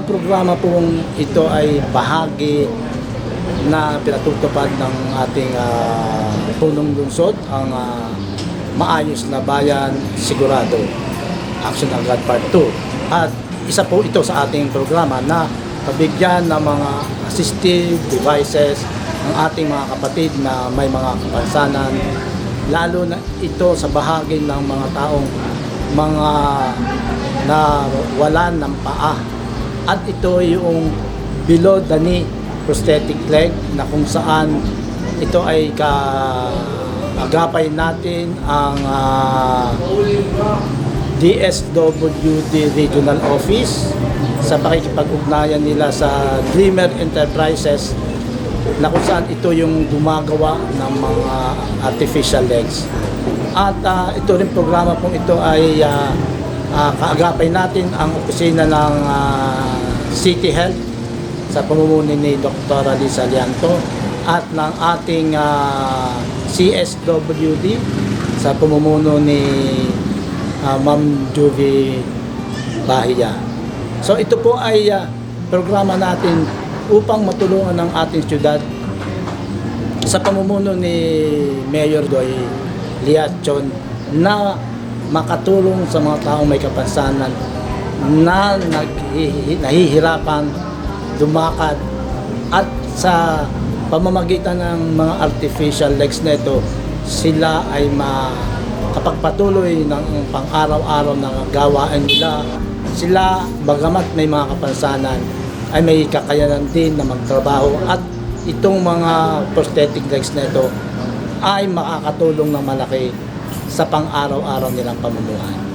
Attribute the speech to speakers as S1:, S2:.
S1: programa pong ito ay bahagi na pinatutupad ng ating punong lungsod, ang Maayos na Bayan Sigurado, Action Agad Part 2. At isa po ito sa ating programa na pabigyan ng mga assistive devices ang ating mga kapatid na may mga kapansanan, lalo na ito sa bahagi ng mga taong mga nawalan ng paa. At ito yung below the knee prosthetic leg na kung saan ito ay kaagapay natin ang DSWD Regional Office sa pakikipag-ugnayan nila sa Dreamer Enterprises na kung saan ito yung gumagawa ng mga artificial legs. At ito rin programa pong ito ay kaagapay natin ang opisina ng City Health sa pamumuno ni Dr. Alice Alianto at ng ating CSWD sa pamumuno ni Ma'am Juvie Bahia. So ito po ay programa natin upang matulungan ng ating syudad sa pamumuno ni Mayor Doy Liachon na makatulong sa mga taong may kapansanan na nahihirapan lumakad, at sa pamamagitan ng mga artificial legs na ito, sila ay makapagpatuloy ng pang-araw-araw na gawain nila. Sila, bagamat may mga kapansanan, ay may kakayanan din na magtrabaho, at itong mga prosthetic legs na ito ay makakatulong ng malaki sa pang-araw-araw nilang pamumuhay.